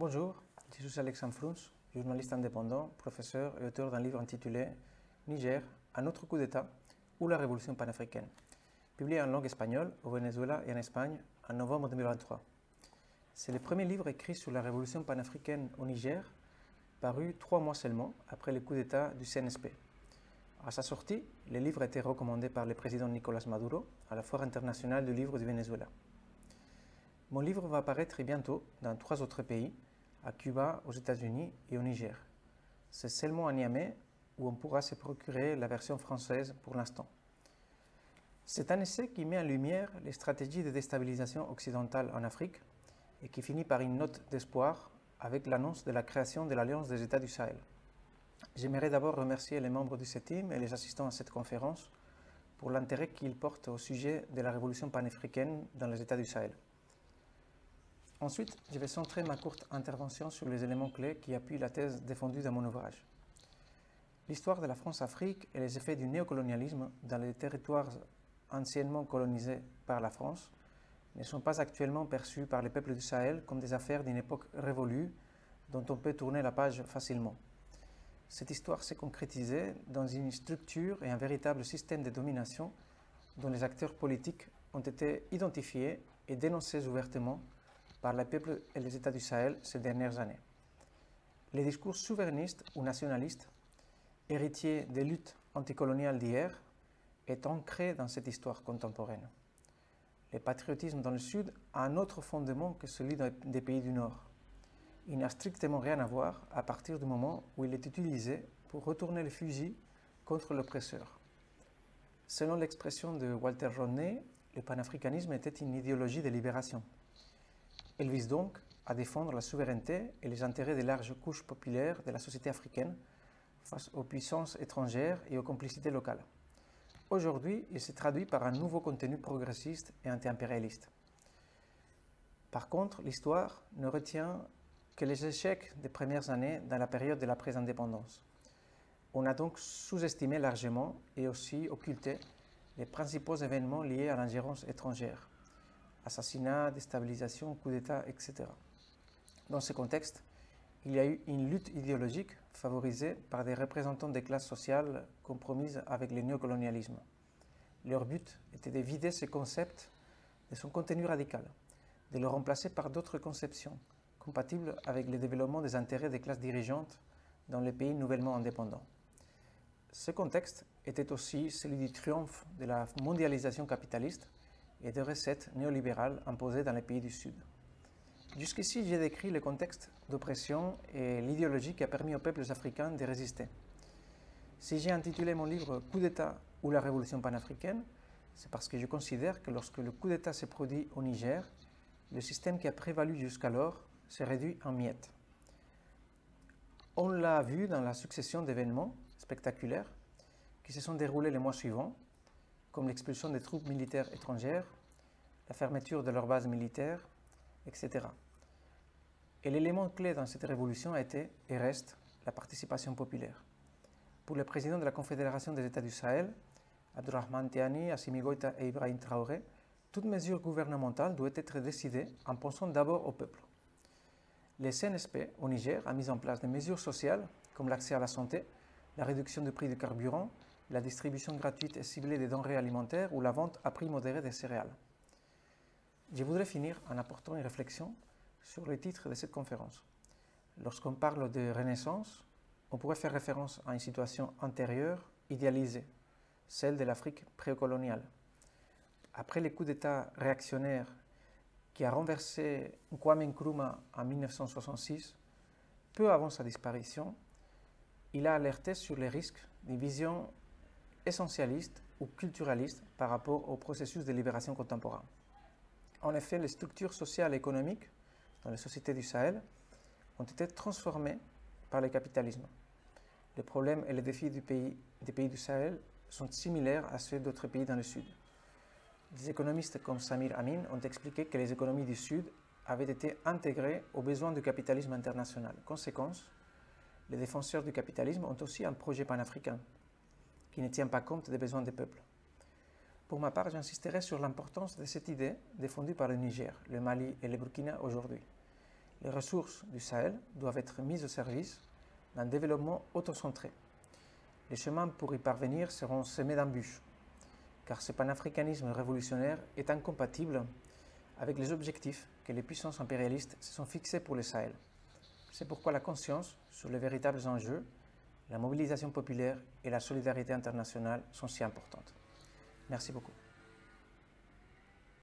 Bonjour, je suis Alexandre Fruns, journaliste indépendant, professeur et auteur d'un livre intitulé Niger, un autre coup d'État ou la révolution panafricaine, publié en langue espagnole au Venezuela et en Espagne en novembre 2023. C'est le premier livre écrit sur la révolution panafricaine au Niger, paru 3 mois seulement après le coup d'État du CNSP. À sa sortie, le livre a été recommandé par le président Nicolás Maduro à la Foire internationale du livre du Venezuela. Mon livre va apparaître bientôt dans 3 autres pays, à Cuba, aux États-Unis et au Niger. C'est seulement à Niamey où on pourra se procurer la version française pour l'instant. C'est un essai qui met en lumière les stratégies de déstabilisation occidentale en Afrique et qui finit par une note d'espoir avec l'annonce de la création de l'Alliance des États du Sahel. J'aimerais d'abord remercier les membres du CETIM et les assistants à cette conférence pour l'intérêt qu'ils portent au sujet de la révolution panafricaine dans les États du Sahel. Ensuite, je vais centrer ma courte intervention sur les éléments clés qui appuient la thèse défendue dans mon ouvrage. L'histoire de la France-Afrique et les effets du néocolonialisme dans les territoires anciennement colonisés par la France ne sont pas actuellement perçus par les peuples du Sahel comme des affaires d'une époque révolue dont on peut tourner la page facilement. Cette histoire s'est concrétisée dans une structure et un véritable système de domination dont les acteurs politiques ont été identifiés et dénoncés ouvertement par les peuples et les États du Sahel ces dernières années. Les discours souverainistes ou nationalistes, héritiers des luttes anticoloniales d'hier, est ancré dans cette histoire contemporaine. Le patriotisme dans le Sud a un autre fondement que celui des pays du Nord. Il n'a strictement rien à voir à partir du moment où il est utilisé pour retourner le fusil contre l'oppresseur. Selon l'expression de Walter Rodney, le panafricanisme était une idéologie de libération. Elle vise donc à défendre la souveraineté et les intérêts des larges couches populaires de la société africaine face aux puissances étrangères et aux complicités locales. Aujourd'hui, il se traduit par un nouveau contenu progressiste et anti-impérialiste. Par contre, l'histoire ne retient que les échecs des premières années dans la période de l'après-indépendance. On a donc sous-estimé largement et aussi occulté les principaux événements liés à l'ingérence étrangère. Assassinat, déstabilisation, coup d'État, etc. Dans ce contexte, il y a eu une lutte idéologique favorisée par des représentants des classes sociales compromises avec le néocolonialisme. Leur but était de vider ce concept de son contenu radical, de le remplacer par d'autres conceptions, compatibles avec le développement des intérêts des classes dirigeantes dans les pays nouvellement indépendants. Ce contexte était aussi celui du triomphe de la mondialisation capitaliste et de recettes néolibérales imposées dans les pays du Sud. Jusqu'ici, j'ai décrit le contexte d'oppression et l'idéologie qui a permis aux peuples africains de résister. Si j'ai intitulé mon livre « Coup d'État ou la révolution panafricaine », c'est parce que je considère que lorsque le coup d'État s'est produit au Niger, le système qui a prévalu jusqu'alors s'est réduit en miettes. On l'a vu dans la succession d'événements spectaculaires qui se sont déroulés les mois suivants, comme l'expulsion des troupes militaires étrangères, la fermeture de leurs bases militaires, etc. Et l'élément clé dans cette révolution a été et reste la participation populaire. Pour le président de la Confédération des États du Sahel, Abdourahmane Tiani, Assimi Goïta et Ibrahim Traoré, toute mesure gouvernementale doit être décidée en pensant d'abord au peuple. Le CNSP au Niger a mis en place des mesures sociales comme l'accès à la santé, la réduction du prix du carburant, la distribution gratuite et ciblée des denrées alimentaires ou la vente à prix modéré des céréales. Je voudrais finir en apportant une réflexion sur le titre de cette conférence. Lorsqu'on parle de Renaissance, on pourrait faire référence à une situation antérieure, idéalisée, celle de l'Afrique précoloniale. Après les coups d'État réactionnaires qui a renversé Kwame Nkrumah en 1966, peu avant sa disparition, il a alerté sur les risques d'une vision essentialiste ou culturaliste par rapport au processus de libération contemporain. En effet, les structures sociales et économiques dans les sociétés du Sahel ont été transformées par le capitalisme. Les problèmes et les défis des pays du Sahel sont similaires à ceux d'autres pays dans le Sud. Des économistes comme Samir Amin ont expliqué que les économies du Sud avaient été intégrées aux besoins du capitalisme international. Conséquence, les défenseurs du capitalisme ont aussi un projet panafricain qui ne tient pas compte des besoins des peuples. Pour ma part, j'insisterai sur l'importance de cette idée défendue par le Niger, le Mali et le Burkina aujourd'hui. Les ressources du Sahel doivent être mises au service d'un développement autocentré. Les chemins pour y parvenir seront semés d'embûches, car ce panafricanisme révolutionnaire est incompatible avec les objectifs que les puissances impérialistes se sont fixés pour le Sahel. C'est pourquoi la conscience sur les véritables enjeux, la mobilisation populaire et la solidarité internationale sont si importantes. Merci beaucoup.